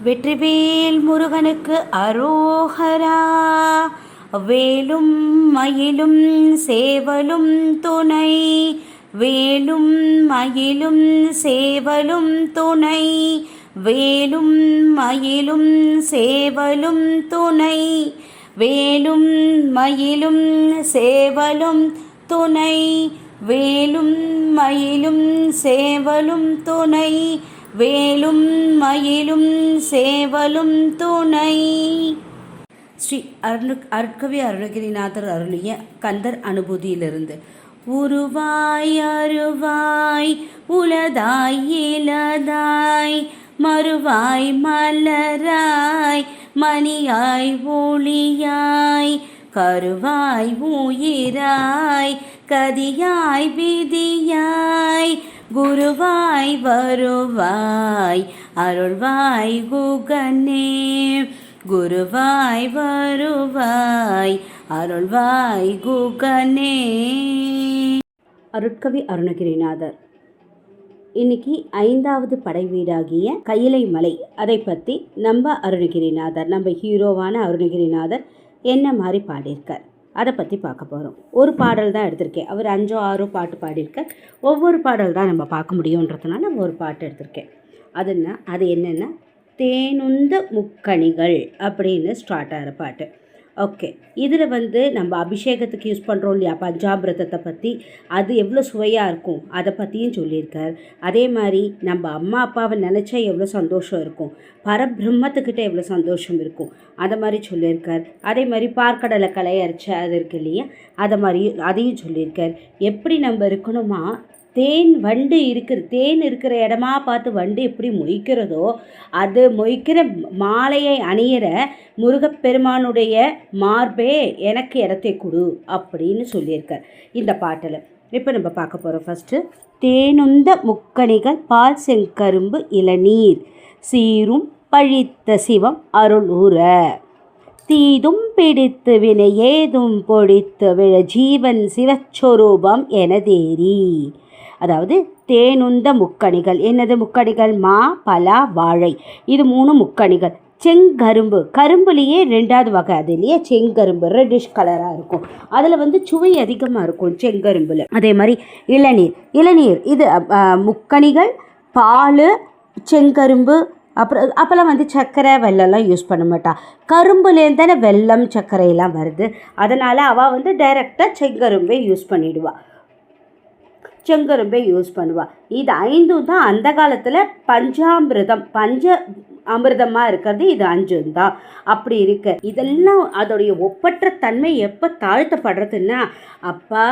வெற்றிவேல் முருகனுக்கு அரோகரா. வேலும் மயிலும் சேவலும் துணை, வேலும் மயிலும் சேவலும் துணை, வேலும் மயிலும் சேவலும் துணை, வேலும் மயிலும் சேவலும் துணை, வேலும் மயிலும் சேவலும் துணை, வேலும் மயிலும் சேவலும் துணை. ஸ்ரீ அருட்கவி அருணகிரிநாதர் அருளிய கந்தர் அனுபூதியிலிருந்து. உருவாய் அருவாய் உலதாய் இலதாய், மறுவாய் மலராய் மணியாய் ஒளியாய், கருவாய் உயிராய் கதியாய் விதியாய், குருவாய் வருவாய் அருள்வாய் குகனே, குருவாய் வருவாய் அருள்வாய் குகனே. அருட்கவி அருணகிரிநாதர் இன்னைக்கு 5வது படை வீடாகிய கையிலை மலை, அதை பற்றி நம்ம அருணகிரிநாதர், நம்ம ஹீரோவான அருணகிரிநாதர் என்ன மாதிரி பாடியிருக்கார் அதை பற்றி பார்க்க போகிறோம். ஒரு பாடல் தான் எடுத்திருக்கேன். அவர் 5-6 பாட்டு பாடியிருக்கார். ஒவ்வொரு பாடல் தான் நம்ம பார்க்க முடியுன்றதுனால ஒரு பாட்டு எடுத்திருக்கேன். அது என்னென்னா தேனுந்த முக்கணிகள் அப்படின்னு ஸ்டார்ட் ஆகிற பாட்டு. ஓகே, இதில் நம்ம அபிஷேகத்துக்கு யூஸ் பண்ணுறோம் இல்லையா பஞ்சாமிரதத்தை பற்றி, அது எவ்வளோ சுவையாக இருக்கும் அதை பற்றியும் சொல்லியிருக்கார். அதே மாதிரி நம்ம அம்மா அப்பாவை நினச்சா எவ்வளோ சந்தோஷம் இருக்கும், பரபிரம்மத்துக்கிட்ட எவ்வளோ சந்தோஷம் இருக்கும், அதை மாதிரி சொல்லியிருக்கார். அதே மாதிரி பார்க்கடலை கலையரைச்ச அது இருக்கு இல்லையா, அதை மாதிரி அதையும் சொல்லியிருக்கார். எப்படி நம்ம இருக்கணுமா, தேன் வண்டு தேன் இருக்கிற இடமா பார்த்து வண்டு எப்படி மொய்க்கிறதோ, அது மொய்க்கிற மாலையை அணியிற முருகப்பெருமானுடைய மார்பே எனக்கு இடத்தை கொடு அப்படின்னு சொல்லியிருக்கார் இந்த பாட்டில். இப்போ நம்ம பார்க்க போகிறோம். ஃபஸ்ட்டு, தேனுந்த முக்கணிகள் பால் செங்கரும்பு இளநீர் சீரும் பழித்த சிவம் அருள் ஊற, தீதும் பிடித்து வினை ஏதும் பொடித்து விழ ஜீவன் சிவஸ்வரூபம் எனதேரி. அதாவது தேனுந்த முக்கணிகள், என்னது முக்கணிகள்? மா, பலா, வாழை, இது 3 முக்கணிகள். செங்கரும்பு, கரும்புலேயே 2வது வகை அது இல்லையா, செங்கரும்பு ரெட்டிஷ் கலராக இருக்கும், அதில் சுவை அதிகமாக இருக்கும் செங்கரும்பில். அதே மாதிரி இளநீர் இது முக்கணிகள், பால், செங்கரும்பு. அப்போல்லாம் சர்க்கரை வெல்லம்லாம் யூஸ் பண்ண மாட்டா, கரும்புலேருந்து தானே வெல்லம் சர்க்கரையெல்லாம் வருது, அதனால் அவள் டைரெக்டாக செங்கரும்பே யூஸ் பண்ணிவிடுவாள், செங்கரும்பை யூஸ் பண்ணுவாள். இது 5 தான் அந்த காலத்தில் அமிர்தமாக இருக்கிறது, இது 5 தான். அப்படி இருக்கு. இதெல்லாம் அதோடைய ஒப்பற்ற தன்மை எப்போ தாழ்த்தப்படுறதுன்னா, அப்பா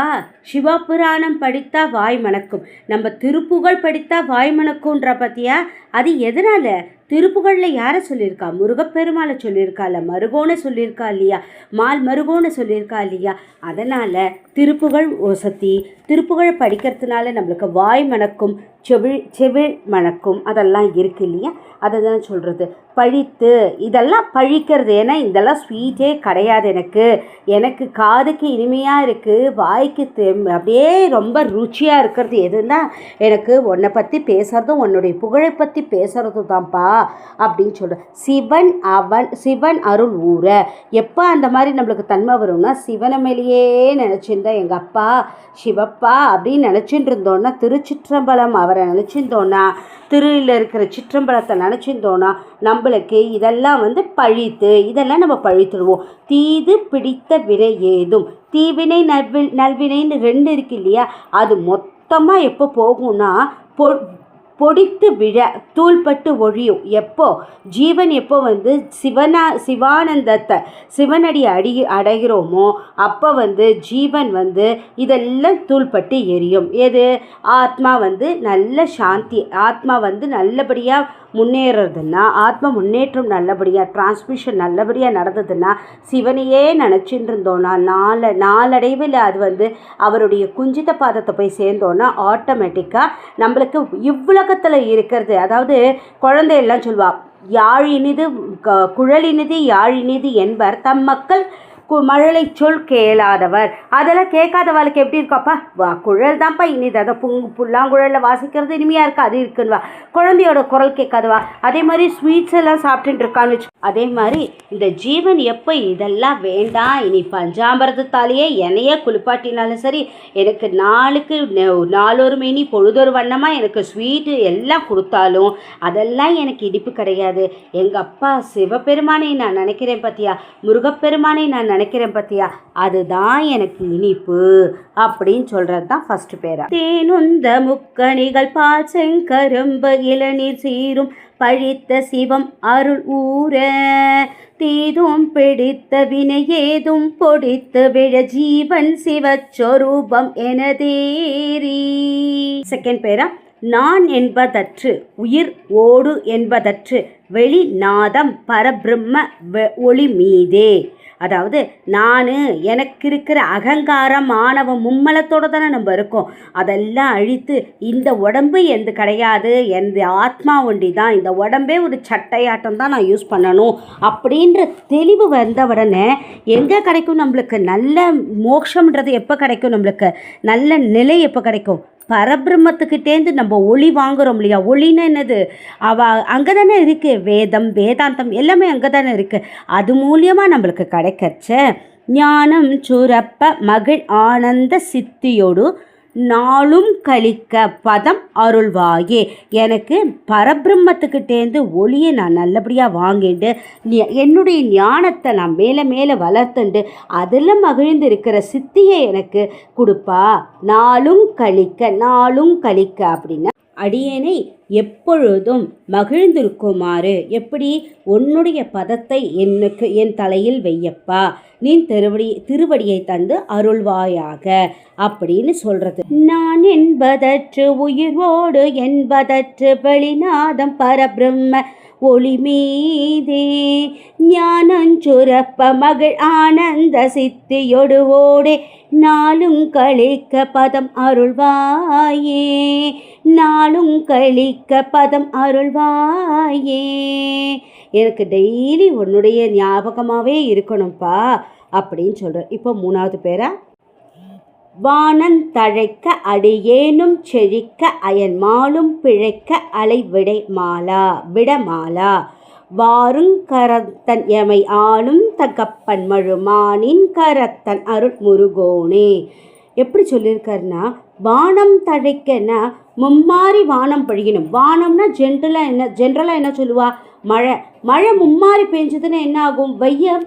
சிவபுராணம் படித்தா வாய் மணக்கும், நம்ம திருப்புகழ் படித்தா வாய் மணக்கும்ன்ற பற்றியா? அது எதனால்? திருப்புகழில் யாரை சொல்லியிருக்கா? முருகப்பெருமாளை சொல்லியிருக்கா இல்லை, மருகோனை சொல்லியிருக்கா இல்லையா, மருகோனை சொல்லியிருக்கா இல்லையா? அதனால் திருப்புகழ் ஒசத்தி, திருப்புகழ் படிக்கிறதுனால நம்மளுக்கு வாய் மணக்கும், செவிழ் மணக்கும், அதெல்லாம் இருக்கு இல்லையா, அதை தான் சொல்கிறது. பழித்து, இதெல்லாம் பழிக்கிறது. ஏன்னா இதெல்லாம் ஸ்வீட்டே கிடையாது, எனக்கு காதுக்கு இனிமையாக இருக்குது, வாய்க்கு அப்படியே ரொம்ப ருச்சியாக இருக்கிறது எதுன்னா எனக்கு உன்னை பற்றி பேசுகிறதும் உன்னுடைய புகழை பற்றி பேசுகிறதும் தான்ப்பா அப்படின்னு சொல்கிறேன். சிவன் அருள் ஊற. எப்போ அந்த மாதிரி நம்மளுக்கு தன்மை வரும்னா, சிவனை மேலேயே நினச்சிருந்தா, எங்கள் அப்பா சிவப்பா அப்படின்னு நினச்சிட்டு இருந்தோன்னா, திருச்சிற்றம்பலம் அவரை நினச்சிருந்தோன்னா, திருவில் இருக்கிற சிற்றம்பலத்தை நினச்சிருந்தோன்னா, நம்மளுக்கு இதெல்லாம் பழித்து, இதெல்லாம் நம்ம பழித்துடுவோம். தீது பிடித்த வினை ஏதும், தீவினை நல்வினைன்னு 2 இருக்கு இல்லையா, அது மொத்தமாக எப்போ போகும்னா பொடித்து விழ, தூள்பட்டு ஒழியும். எப்போ ஜீவன் எப்போ சிவானந்தத்தை சிவனடி அடைகிறோமோ அப்போ ஜீவன் இதெல்லாம் தூள்பட்டு எரியும். எது? ஆத்மா நல்ல சாந்தி, ஆத்மா நல்லபடியாக முன்னேறதுன்னா, ஆத்ம முன்னேற்றம் நல்லபடியாக, டிரான்ஸ்மிஷன் நல்லபடியாக நடந்ததுன்னா, சிவனையே நினச்சிட்டு இருந்தோன்னா, நாளடைவில் அது அவருடைய குஞ்சித பாதத்தை போய் சேர்ந்தோன்னா ஆட்டோமேட்டிக்காக நம்மளுக்கு இவ்வுலகத்தில் இருக்கிறது, அதாவது குழந்தையெல்லாம் சொல்லுவாள், யாழினிது குழலினிது யாழினிது என்பர் தம் மக்கள் மழலை சொல் கேளாதவர். அதெல்லாம் கேட்காதவளுக்கு எப்படி இருக்காப்பா, வா குழல் தான்ப்பா இனிது, அதை புல்லாங்குழலில் வாசிக்கிறது இனிமையாக இருக்கா, அது இருக்குன்னு வா. குழந்தையோட குரல் கேட்காதவா. அதே மாதிரி ஸ்வீட்ஸ் எல்லாம் சாப்பிட்டுட்டு இருக்கான்னு வச்சு. அதே மாதிரி இந்த ஜீவன் எப்போ இதெல்லாம் வேண்டாம், இனி பஞ்சாமிரதத்தாலேயே என்னையே குளிப்பாட்டினாலும் சரி, எனக்கு நாளுக்கு நாளொரு மேனி பொழுதொரு வண்ணமாக எனக்கு ஸ்வீட்டு எல்லாம் கொடுத்தாலும் அதெல்லாம் எனக்கு இனிப்பு கிடையாது. எங்கள் அப்பா சிவபெருமானை நான் நினைக்கிறேன் பார்த்தியா, முருகப்பெருமானை நான் நினைக்கிறேன் பார்த்தியா, அதுதான் எனக்கு இனிப்பு அப்படின்னு சொல்கிறது தான் ஃபஸ்ட்டு பேரா. தேனுந்த முக்கணிகள் பால் செங்கரும்பு இளநீர் சீரும் பழித்த சிவம் அருள் ஊர தீதும் பிடித்த வினை ஏதும் பொடித்து விழ ஜீவன் சிவச்சொரூபம் எனதேரி. செகண்ட் பேரா. நான் என்பதற்று உயிர் ஓடு என்பதற்று வெளி நாதம் பரபிரம்ம ஒளி மீதே. அதாவது நான் எனக்கு இருக்கிற அகங்காரம் ஆணவம் மும்மலத்தோடு தானே நம்ம இருக்கோம், அதெல்லாம் அழித்து இந்த உடம்பு எந்த கிடையாது, எந்த ஆத்மா ஒண்டி தான், இந்த உடம்பே ஒரு சட்டையாட்டம் தான் நான் யூஸ் பண்ணணும் அப்படின்ற தெளிவு வந்த உடனே எங்கே கிடைக்கும் நம்மளுக்கு நல்ல மோட்சம்ன்றது, எப்போ கிடைக்கும் நம்மளுக்கு நல்ல நிலை, எப்போ கிடைக்கும், பரபிரம்மத்துக்கிட்டேந்து நம்ம ஒளி வாங்குறோம் இல்லையா. ஒளின்னா என்னது, அங்கே தானே இருக்குது, வேதம் வேதாந்தம் எல்லாமே அங்கே தானே இருக்குது. அது மூலியமாக நம்மளுக்கு கிடைக்கச்ச ஞானம் சுரப்ப மகிழ் ஆனந்த சித்தியோடு நாளும் கழிக்க பதம் அருள்வாயே. எனக்கு பரபிரம்மத்துக்கிட்டேந்து ஒளியை நான் நல்லபடியாக வாங்கிட்டு என்னுடைய ஞானத்தை நான் மேலே மேலே வளர்த்துண்டு அதில் மகிழ்ந்து இருக்கிற சித்தியை எனக்கு கொடுப்பா. நாளும் கழிக்க அப்படின்னா அடியேனை எப்பொழுதும் மகிழ்ந்திருக்குமாறு, எப்படி உன்னுடைய பதத்தை என் தலையில் வையப்பா, நீ திருவடியை தந்து அருள்வாயாக அப்படின்னு சொல்றது. நான் என்பதற்று உயிரோடு என்பதற்று வெளிநாதம் பரபிரம்ம ஒளி மீதே ஞானஞ்சுரப்ப மகிழ் ஆனந்த சித்தியொடு ஓடே நாளும் கழிக்க பதம் அருள்வாயே. நாளும் கழிக்க பதம் அருள்வாயே. எனக்கு டெய்லி உன்னுடைய ஞாபகமாகவே இருக்கணும்ப்பா அப்படின்னு சொல்கிறேன். இப்போ மூணாவது பேரா. வானந்தழைக்க அடியேனும் செழிக்க அயன் மாலும் பிழைக்க அலை விடமாலா வாருங்கரத்தன் எமை ஆளும் தகப்பன் மழுமானின் கரத்தன் அருள் முருகோனே. எப்படி சொல்லியிருக்காருன்னா, வானம் தழைக்கன்னா மும்மாரி வானம் பொழியணும். வானம்னா ஜென்ரலாக என்ன சொல்லுவா, மழை மும்மாரி பெஞ்சதுன்னா என்ன ஆகும், வையம்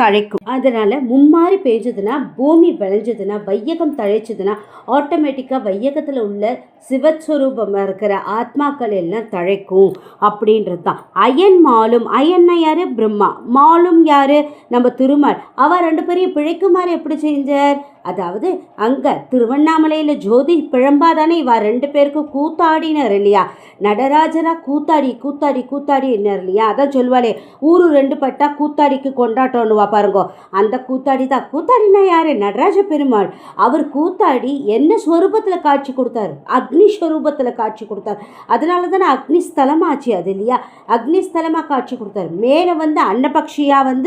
தழைக்கும். அதனால் மும்மாரி பெஞ்சதுன்னா பூமி விளைஞ்சதுன்னா வையகம் தழைச்சதுன்னா ஆட்டோமேட்டிக்காக வையகத்தில் உள்ள சிவஸ்வரூபமாக இருக்கிற ஆத்மாக்கள் எல்லாம் தழைக்கும் அப்படின்றது தான். அயன் மாலும், அயன்னா யார், பிரம்மா. மாலும் யார், நம்ம திருமால். அவர் ரெண்டு பேரையும் பிழைக்குமாறு எப்படி செஞ்சார், அதாவது அங்கே திருவண்ணாமலையில் ஜோதி பிழம்பாதானே இவா ரெண்டு பேருக்கு கூத்தாடினார் இல்லையா. நடராஜரா கூத்தாடி என்ன இல்லையா. அதான் சொல்லுவாளே, ஊரு ரெண்டு பட்டா கூத்தாடிக்கு கொண்டாட்டம்னுவா பாருங்கோ. அந்த கூத்தாடி தான். கூத்தாடினா யாரு, நடராஜ பெருமாள். அவர் கூத்தாடி என்ன ஸ்வரூபத்தில் காட்சி கொடுத்தார், அக்னி ஸ்வரூபத்தில் காட்சி கொடுத்தார். அதனால தானே அக்னி ஸ்தலமாச்சு அது இல்லையா. அக்னி ஸ்தலமாக காட்சி கொடுத்தார். மேலே அன்னபக்ஷியாக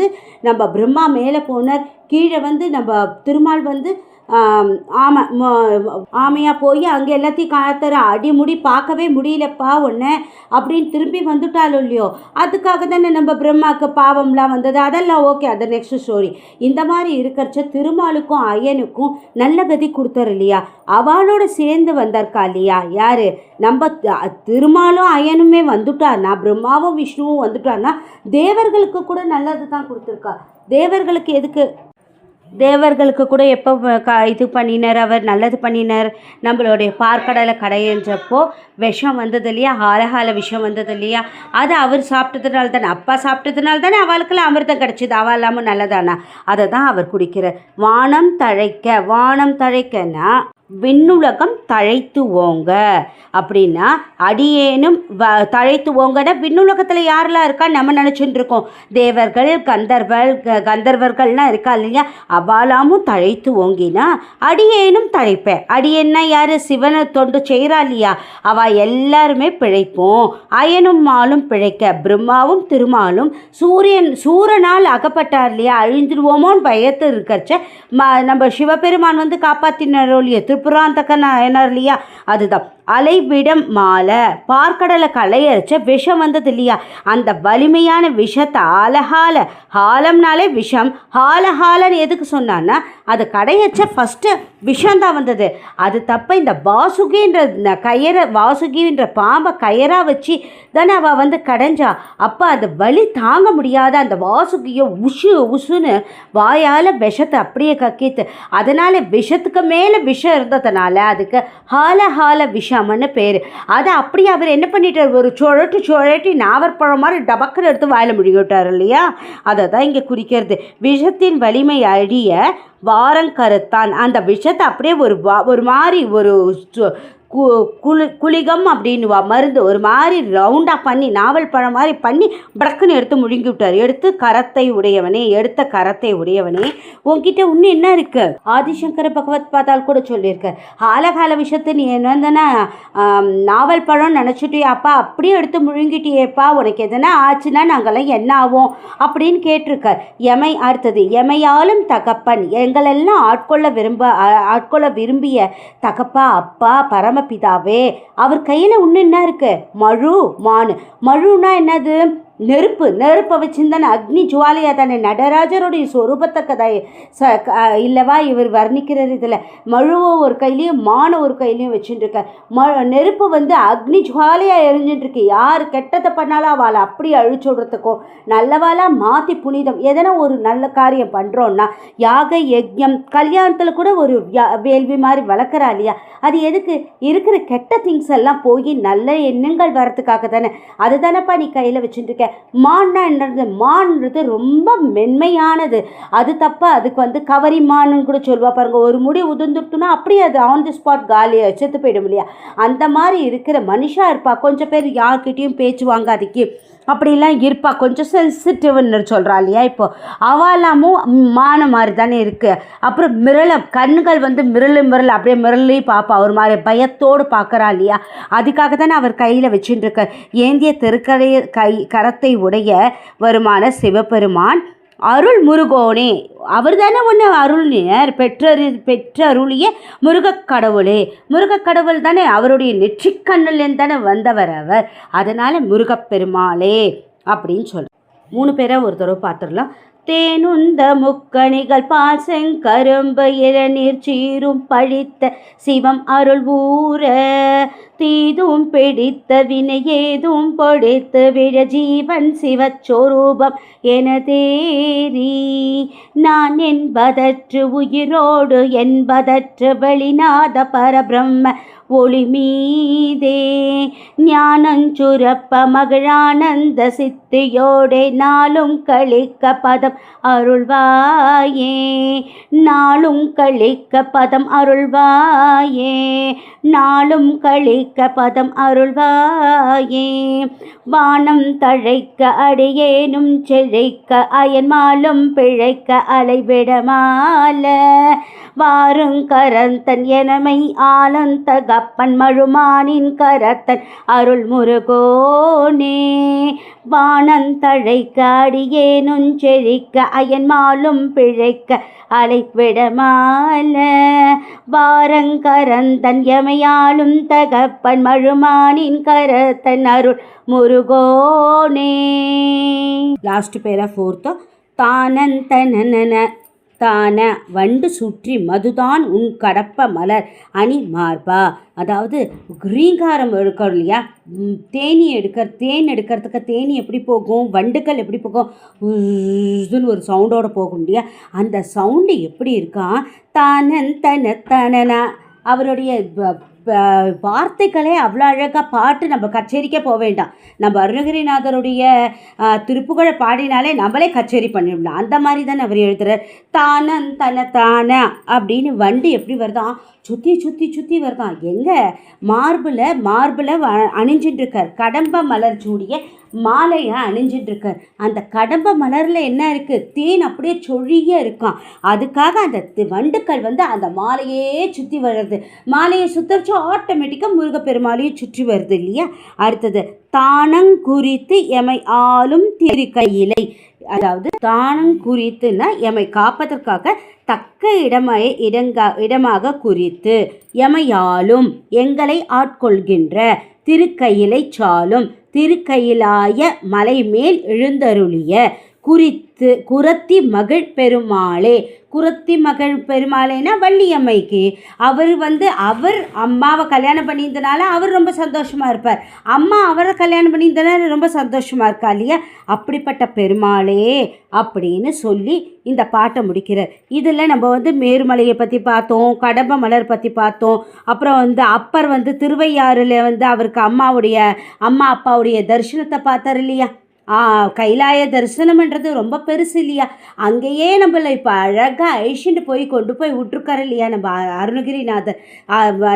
நம்ம பிரம்மா மேலே போனார். கீழே நம்ம திருமால் ஆமையாக போய் அங்கே எல்லாத்தையும் காத்துற அடிமுடி பார்க்கவே முடியலப்பா ஒன்று அப்படின்னு திரும்பி வந்துட்டாலும் இல்லையோ. அதுக்காக தானே நம்ம பிரம்மாவுக்கு பாவம்லாம் வந்தது. அதெல்லாம் ஓகே, அது நெக்ஸ்ட் ஸ்டோரி. இந்த மாதிரி இருக்கிறச்ச திருமாலுக்கும் அய்யனுக்கும் நல்ல கதி கொடுத்தார் இல்லையா. அவளோட சேர்ந்து வந்தார்க்கா இல்லையா யார், நம்ம திருமாலும் அய்யனுமே வந்துட்டார்னா, பிரம்மாவும் விஷ்ணுவும் வந்துட்டார்னா தேவர்களுக்கு கூட நல்லது தான் கொடுத்துருக்கா. தேவர்களுக்கு எதுக்கு, தேவர்களுக்கு கூட எப்போ இது பண்ணினார், அவர் நல்லது பண்ணினார். நம்மளுடைய பார்க்கடலை கடையன்றப்போ விஷம் வந்தது இல்லையா, ஹாலஹால விஷம் வந்தது இல்லையா. அது அவர் சாப்பிட்டதுனால தானே, அப்பா சாப்பிட்டதுனால தானே அவளுக்கெல்லாம் அமிர்தம் கிடச்சிது. அவள் இல்லாமல் நல்லதானா, அதை தான் அவர் குடிக்கிறார். வானம் தழைக்கன்னா விண்ணுலகம் தழைத்து ஓங்க. அப்படின்னா அடியேனும் தழைத்து ஓங்கன்னா விண்ணுலகத்தில் யாரெல்லாம் இருக்கா நம்ம நினச்சிட்டு இருக்கோம். தேவர்கள், கந்தர்வர்கள்லாம் இருக்கா இல்லையா, அபாலாமும் தழைத்து ஓங்கினா அடியேனும் தழைப்பேன். அடியேன்னா யார்? சிவனை தொண்டு செய்கிறா இல்லையா, அவள் எல்லாருமே பிழைப்போம். அயனும் மாலும் பிழைக்க. பிரம்மாவும் திருமாலும் சூரனால் அகப்பட்டார் இல்லையா, அழிஞ்சிருவோமோன்னு பயத்து இருக்கிறச்ச நம்ம சிவபெருமான் வந்து காப்பாற்றினாரோ இல்லையா, திரிபுராந்தகன் ஆயினார் இல்லையா, அதுதான். அலைவிடம் மாலை பார்க்கடலை களையரைச்ச விஷம் வந்தது இல்லையா, அந்த வலிமையான விஷத்தை ஹாலம்னாலே விஷம், ஹாலன்னு எதுக்கு சொன்னான்னா அது கடையச்ச ஃபஸ்ட்டு விஷம்தான் வந்தது. அது தப்ப இந்த வாசுகின்ற பாம்பை கயராக வச்சு தானே அவள் வந்து கடைஞ்சா. அப்போ அந்த வலி தாங்க முடியாத அந்த வாசுகியை உசுன்னு வாயால் விஷத்தை அப்படியே கக்கித்து, அதனால் விஷத்துக்கு மேலே விஷம் இருந்ததுனால அதுக்கு ஹால விஷம்னு பேர். அதை அப்படியே அவர் என்ன பண்ணிட்டார், ஒரு சுழட்டி நாவற்பழம் மாதிரி டபக்குன்னு எடுத்து வாயில் முழுகிவிட்டார் இல்லையா, அதை தான் இங்கே குறிக்கிறது. விஷத்தின் வலிமை அழிய வாரங்கருத்தான். அந்த விஷத்தை அப்படியே ஒரு மாதிரி ஒரு குளிகம் அப்படின்னு மருந்து ஒரு மாதிரி ரவுண்டாக பண்ணி நாவல் பழம் மாதிரி பண்ணி படக்குன்னு எடுத்து முழுங்கி விட்டார். எடுத்த கரத்தை உடையவனே உன்கிட்ட இன்னும் என்ன இருக்கு? ஆதிசங்கர பகவத் பாதால் கூட சொல்லியிருக்கார், ஆலகால விஷயத்தை நீ என்னன்னா நாவல் பழம் நினச்சிட்டியாப்பா, அப்படியே எடுத்து முழுங்கிட்டியேப்பா, உனக்கு எதனா ஆச்சுன்னா நாங்கள்லாம் என்ன ஆகும் அப்படின்னு கேட்டிருக்கார். அடுத்தது எமையாலும் தகப்பன், எங்களெல்லாம் ஆட்கொள்ள விரும்பிய தகப்பா அப்பா பரமபிதாவே, அவர் கையில் ஒன்று என்ன இருக்கு? மழுனா என்னது? நெருப்பை வச்சுருந்தானே, அக்னி ஜுவாலையாக தானே நடராஜருடைய சொரூபத்தை கதை இல்லவா இவர் வர்ணிக்கிறார். இதில் மழுவோ ஒரு கையிலையும் ஒரு கையிலையும் வச்சுட்டுருக்க. நெருப்பு வந்து அக்னி ஜுவாலையாக எரிஞ்சுட்டுருக்கு. யார் கெட்டதை பண்ணாலும் அவளை அப்படி அழிச்சு விடுறதுக்கும் நல்லவாளாக மாற்றி புனிதம் எதனா ஒரு நல்ல காரியம் பண்ணுறோன்னா, யாக யஜ்யம் கல்யாணத்தில் கூட ஒரு வேள்வி மாதிரி வளர்க்குறா இல்லையா, அது எதுக்கு? இருக்கிற கெட்ட திங்ஸ் எல்லாம் போய் நல்ல எண்ணங்கள் வரத்துக்காக தானே. அதுதானப்பா நீ கையில் வச்சுட்டுருக்க. மான்னா என்னது? மான்றது ரொம்ப மென்மையானது, அது தப்பா. அதுக்கு வந்து கவரி மான்னு கூட சொல்லுவா பாருங்க. ஒரு முடி உதிர்ந்துட்டுனா அப்படியே அது ஆன் தி ஸ்பாட் காலியாக செத்து போயிடும் இல்லையா, அந்த மாதிரி இருக்கிற மனுஷா இருப்பா. கொஞ்சம் பேர் யார்கிட்டையும் பேச்சு வாங்காதிக்கு அப்படிலாம் இருப்பா, கொஞ்சம் சென்சிட்டிவ்னு சொல்கிறா இல்லையா. இப்போ அவலாமும் மான மாதிரி தானே இருக்குது. அப்புறம் கண்ணுகள் வந்து மிரள் அப்படியே மிரளி பார்ப்பா, ஒரு மாதிரி பயத்தோடு பார்க்குறா இல்லையா, அதுக்காக தானே அவர் கையில் வச்சுட்டுருக்க. ஏந்திய கரத்தை உடைய வருமான சிவபெருமான் அருள் முருகோனே, அவர் தானே ஒன்று அருள்னர் பெற்றருளிய முருகக்கடவுள் தானே, அவருடைய நெற்றிக்கண்ணில் தானே வந்தவர் அவர். அதனால் முருகப்பெருமாளே அப்படின்னு சொல்ல 3 பேரை ஒரு தடவை பார்த்துடலாம். தேனுந்த முக்கணிகள் பால் செங்கரும்பு இளநீர் சீரும் பழித்த சிவம் அருள் ஊர தீதும் பிடித்த வினை ஏதும் பொடித்து விழ ஜீவன் சிவச்சோரூபம் என தேரி நான் என்பதற்று உயிரோடு என்பதற்று வெளிநாத பரபிரம்ம ஒளி மீதே ஞானஞ்சுரப்ப மகிழானந்த சித்தியோடே நாளும் கழிக்க பதம் அருள்வாயே, நாளும் கழிக்க பதம் அருள்வாயே, நாளும் கழிக்க பதம் அருள்வாயே. வானம் தழைக்க அடியேனும் செழிக்க அயன்மாலும் பிழைக்க அலைவிடமால வாருங்கரந்தன் எனமை ஆலந்தகப்பன் மழுமானின் கரத்தன் அருள் முருகோனே. வானந்தழைக்க அடியேனும் செழிக்க அயன்மாலும் பிழைக்க அலைவிடமால வாரங்கரந்தன் எமையாலும் தகப்பன் மழுமானின் கரத்தன் அருள் முருகோனே. லாஸ்ட் பேரா 4th. தானந்தனன தான வண்டு சுற்றி மதுதான் உன் கடப்ப மலர் அணி மார்பா. அதாவது கிரீங்காரம் எடுக்கிறோம் இல்லையா, தேன் எடுக்கிறதுக்கு தேனி எப்படி போகும், வண்டுகள் எப்படி போகும், இதுன்னு ஒரு சவுண்டோடு போகும் இல்லையா, அந்த சவுண்டு எப்படி இருக்கா? தானந்தன தனனா அவருடைய வார்த்தைகளே அவ்வளோ அழகாக பாட்டு நம்ம கச்சேரிக்கே போக வேண்டாம். நம்ம அருணகிரிநாதருடைய திருப்புகழை பாடினாலே நம்மளே கச்சேரி பண்ணிவிடலாம். அந்த மாதிரி தானே அவர் எழுதுகிறார். தானன் தன தான அப்படின்னு வண்டி எப்படி வருதான், சுற்றி சுற்றி சுற்றி வருதான். எங்கே மார்பில் அணிஞ்சிட்ருக்கார். கடம்ப மலர் சூடிய மாலையை அணிஞ்சிட்ருக்கார். அந்த கடம்ப மலரில் என்ன இருக்குது, தேன் அப்படியே சொழிய இருக்கான். அதுக்காக அந்த வண்டுக்கள் அந்த மாலையே சுற்றி வருது. மாலையை சுத்தரிச்சு ஆட்டோமேட்டிக்காக முருகப்பெருமாளையும் சுற்றி வருது இல்லையா. அடுத்தது தானங்குறித்து எமை ஆளும் திருக்கையிலை. அதாவது தானம் குறித்துன்னா எமை காப்பதற்காக தக்க இடமாக குறித்து எமையாலும் எங்களை ஆட்கொள்கின்ற திருக்கையிலை சாலும் திருக்கையிலாய மலை மேல் எழுந்தருளிய குரத்தி மகிழ் பெருமாளே. குரத்தி மகள் பெருமாளேனா வள்ளியம்மைக்கு. அவர் அம்மாவை கல்யாணம் பண்ணியிருந்தனால அவர் ரொம்ப சந்தோஷமாக இருப்பார். அம்மா அவரை கல்யாணம் பண்ணியிருந்தனால ரொம்ப சந்தோஷமாக இருக்கா இல்லையா. அப்படிப்பட்ட பெருமாளே அப்படின்னு சொல்லி இந்த பாட்டை முடிக்கிறார். இதில் நம்ம மேருமலையை பற்றி பார்த்தோம், கடம்ப மலர் பற்றி பார்த்தோம். அப்புறம் அப்பர் திருவையாறில் அவருக்கு அம்மா அப்பாவுடைய தரிசனத்தை பார்த்தார் இல்லையா. கைலாய தரிசனம்ன்றது ரொம்ப பெருசு இல்லையா. அங்கேயே நம்மளை இப்போ அழகாக ஐஷிண்டு கொண்டு போய் விட்டுருக்காரு இல்லையா நம்ம அருணகிரிநாதர்.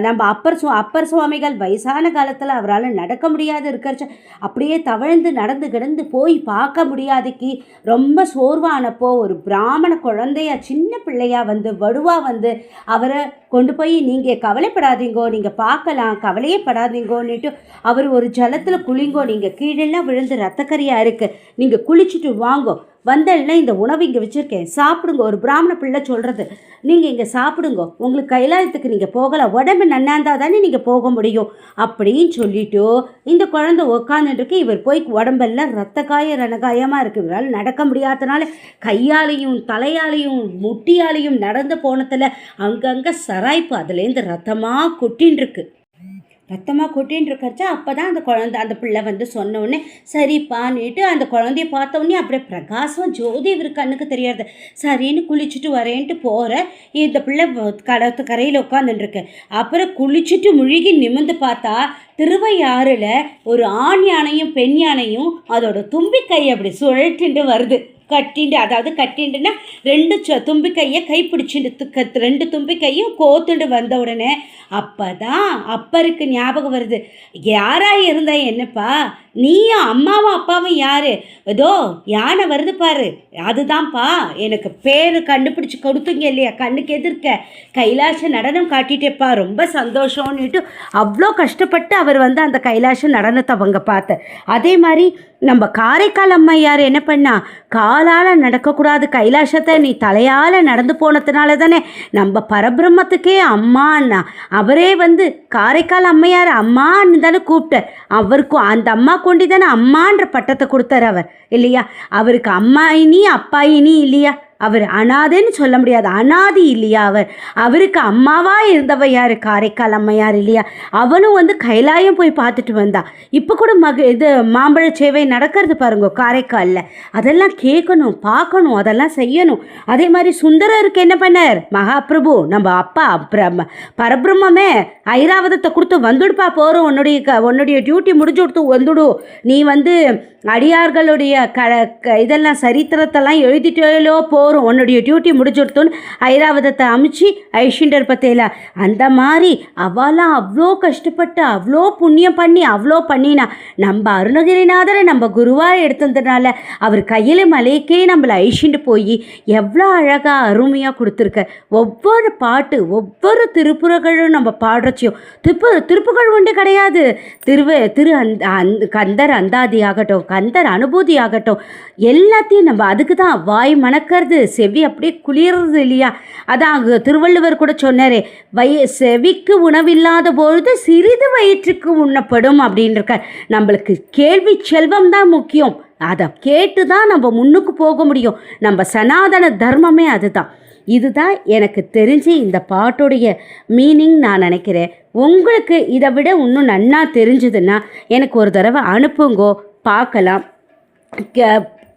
நம்ம அப்பர் சுவாமிகள் வயசான காலத்தில் அவரால் நடக்க முடியாது இருக்கிறச்ச அப்படியே தவழ்ந்து நடந்து கிடந்து போய் பார்க்க முடியாதுக்கு ரொம்ப சோர்வானப்போ ஒரு பிராமண குழந்தையா சின்ன பிள்ளையா வடுவா அவரை கொண்டு போய் நீங்கள் கவலைப்படாதீங்கோ, நீங்கள் பார்க்கலாம், கவலையே படாதீங்கோன்னுட்டு அவர் ஒரு ஜலத்தில் குளிங்கோ, நீங்கள் கீழெல்லாம் விழுந்து ரத்தக்கரியாக இருக்குது, நீங்கள் குளிச்சுட்டு வாங்கோ, வந்தேன்னா இந்த உணவு இங்கே வச்சுருக்கேன் சாப்பிடுங்க. ஒரு பிராமண பிள்ளை சொல்கிறது, நீங்கள் இங்கே சாப்பிடுங்க, உங்களுக்கு கைலாயத்துக்கு நீங்கள் போகலாம், உடம்பு நன்னாந்தா தானே நீங்கள் போக முடியும் அப்படின்னு சொல்லிவிட்டு இந்த குழந்தை உக்காந்துட்டுருக்கு. இவர் போய் உடம்பெல்லாம் ரத்தக்காய ரணகாயமாக இருக்குது. இவரால் நடக்க முடியாதனால கையாலையும் தலையாலையும் முட்டியாலையும் நடந்து போனதில் அங்கங்கே சராய்ப்பு, அதுலேருந்து ரத்தமாக கொட்டின்னு இருக்கச்சா அப்போ தான் அந்த பிள்ளை சொன்னோடனே சரிப்பான்னுட்டு அந்த குழந்தைய பார்த்தோன்னே அப்படியே பிரகாசம் ஜோதி இவர் கண்ணுக்கு தெரியாது. சரின்னு குளிச்சுட்டு வரேன்ட்டு போகிற இந்த பிள்ளை கரையில் உட்காந்துட்டுருக்கு. அப்புறம் குளிச்சுட்டு முழுகி நிமிர்ந்து பார்த்தா திருவையாறில் ஒரு ஆண் யானையும் பெண் யானையும் அதோட தும்பிக்கை அப்படி சுழட்டிண்டு வருது. கட்டிண்டுன்னா ரெண்டு தும்பிக்கையை கைப்பிடிச்சுட்டு ரெண்டு தும்பிக்கையும் கோத்துண்டு வந்த உடனே அப்போ தான் அப்பருக்கு ஞாபகம் வருது, யாராக இருந்தா என்னப்பா, நீயும் அம்மாவும் அப்பாவும் யார், ஏதோ யானை வருது பாரு, அதுதான்ப்பா எனக்கு பேர் கண்டுபிடிச்சி கொடுத்தீங்க இல்லையா, கண்ணுக்கு எதிர்க்க கைலாச நடனம் காட்டிட்டேப்பா, ரொம்ப சந்தோஷம்னுட்டு அவ்வளோ கஷ்டப்பட்டு அவர் அந்த கைலாச நடனத்தை அவங்க பார்த்த. அதே மாதிரி நம்ம காரைக்கால் அம்மையார் என்ன பண்ணா, காலால் நடக்கக்கூடாது கைலாசத்தை, நீ தலையால் நடந்து போனதுனால தானே நம்ம பரபிரம்மத்துக்கே அம்மான்னா, அவரே காரைக்கால் அம்மையார் அம்மான்னு தானே கூப்பிட்டார். அவருக்கும் அந்த அம்மா கொண்டு தானே அம்மான்ற பட்டத்தை கொடுத்தார் அவர் இல்லையா. அவருக்கு அம்மா இனி அப்பா இனி இல்லையா, அவர் அனாதைன்னு சொல்ல முடியாது, அனாதி இல்லையா. அவருக்கு அம்மாவாக இருந்தவ யார், காரைக்கால் அம்மையார் இல்லையா. அவனும் கைலாயம் போய் பார்த்துட்டு வந்தா. இப்போ கூட மாம்பழ சேவை நடக்கிறது பாருங்க காரைக்காலில், அதெல்லாம் கேட்கணும், பார்க்கணும், அதெல்லாம் செய்யணும். அதே மாதிரி சுந்தரருக்கு என்ன பண்ணார் மகாபிரபு, நம்ம அப்பா பரபிரம்மே ஐராவதத்தை கொடுத்து வந்துடுப்பா, போகிறோம், உன்னுடைய டியூட்டி முடிஞ்சு கொடுத்து வந்துடு, நீ அடியார்களுடைய இதெல்லாம் சரித்திரத்தெல்லாம் எழுதிட்டோ போகிறோம், உன்னுடைய டியூட்டி முடிச்சுடுத்தோன்னு ஐராவதத்தை அமிச்சு ஐஷிண்டர் பத்தேல. அந்த மாதிரி அவளாம் அவ்வளோ கஷ்டப்பட்டு அவ்வளோ புண்ணியம் பண்ணி அவ்வளோ பண்ணினா நம்ம அருணகிரிநாதரை நம்ம குருவாக எடுத்ததுனால அவர் கையில் மலைக்கே நம்மளை ஐஷிண்டு போய் எவ்வளோ அழகாக அருமையாக கொடுத்துருக்க. ஒவ்வொரு பாட்டு ஒவ்வொரு திருப்புறகளும் நம்ம பாடுறச்சியும் திருப்புகள் ஒன்று கிடையாது. கந்தர் அந்தாதி ஆகட்டும், கந்தர் அனுபூதி ஆகட்டும், எல்லாத்தையும் நம்ம அதுக்கு தான் வாய் மணக்கிறது, செவி அப்படியே குளிர்றது இல்லையா. அதான் திருவள்ளுவர் கூட சொன்னாரே, செவிக்கு உணவில்லாத பொழுது சிறிது வயிற்றுக்கு உண்ணப்படும் அப்படின்ட்டு. நம்மளுக்கு கேள்வி செல்வம் தான் முக்கியம், அதை கேட்டு தான் நம்ம முன்னுக்கு போக முடியும். நம்ம சனாதன தர்மமே அதுதான். இதுதான் எனக்கு தெரிஞ்சு இந்த பாட்டுடைய மீனிங் நான் நினைக்கிறேன். உங்களுக்கு இதை விட இன்னும் நன்னா தெரிஞ்சதுன்னா எனக்கு ஒரு தடவை அனுப்புங்கோ, பார்க்கலாம்.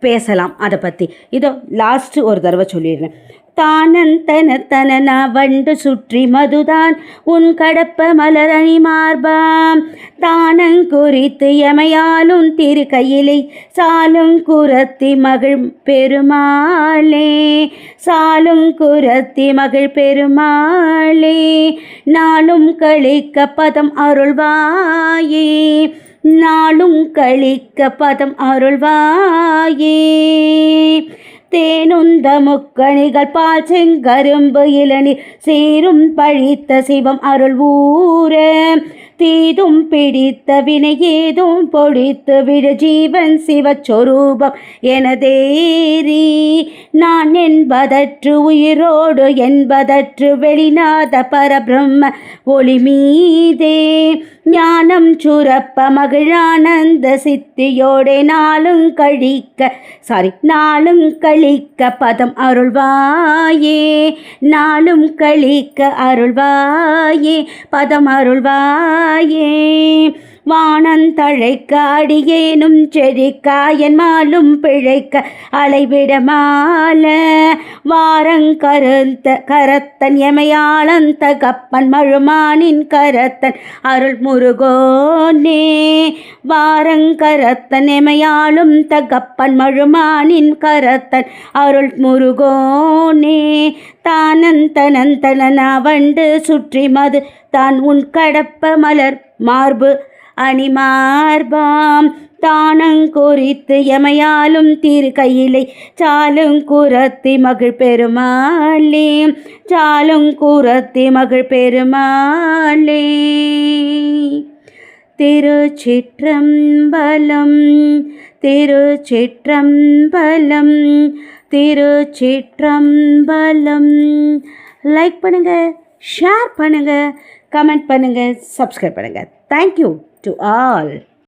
பேசலாம் அதை பற்றி. இதோ லாஸ்ட்டு ஒரு தடவை சொல்லிடுறேன். தானந்தன வண்டு சுற்றி மதுதான் உன் கடப்ப மலரணி மார்பாம் தானங்குறித்து எமையாலும் திரு கையிலை சாலுங்குரத்தி மகிழ் பெருமாளே சாலுங்குரத்தி மகிழ் பெருமாளே நாளும் கழிக்க பதம் அருள்வாயே நாளும் கழிக்க பதம் அருள்வாயே தேனுந்த முக்கணிகள் பால் செங்கரும்பு இளநீர் சீரும் பழித்த சிவம் அருள் ஊர தீதும் பிடித்த வினை ஏதும் பொடித்து விடு ஜீவன் சிவச்சொரூபம் எனதேரி நான் என்பதற்று உயிரோடு என்பதற்று வெளிநாத பரபிரம்ம ஒளி மீதே ஞானம் சுரப்ப மகிழானந்த சித்தியோடே நாளும் கழிக்க பதம் அருள்வாயே நாளும் கழிக்க அருள்வாயே பதம் அருள்வாயே வானந்தழைக்க அடியேனும் செழிக்காயன் மாலும் பிழைக்க அலைவிடமால கரத்தன் எமையாளந்த கப்பன் மழுமானின் கரத்தன் அருள் முருகோனே வாரங்கரத்தன் எமையாளும் தகப்பன் மழுமானின் கரத்தன் அருள் முருகோனே தானந்தனந்தன வண்டு சுற்றி மது தான் உன் கடப்ப மலர் மார்பு அணிமார்பாம் தானங்குறித்து எமையாலும் திரு கையிலை சாலுங்குரத்தி மகிழ் பெருமாளே சாலுங்குரத்தி மகிழ் பெருமாளே. திருச்சிற்றம்பலம் திருச்சிற்றம்பலம் திருச்சிற்றம்பலம். லைக் பண்ணுங்கள், ஷேர் பண்ணுங்கள், கமெண்ட் பண்ணுங்கள், சப்ஸ்கிரைப் பண்ணுங்கள். Thank you to all.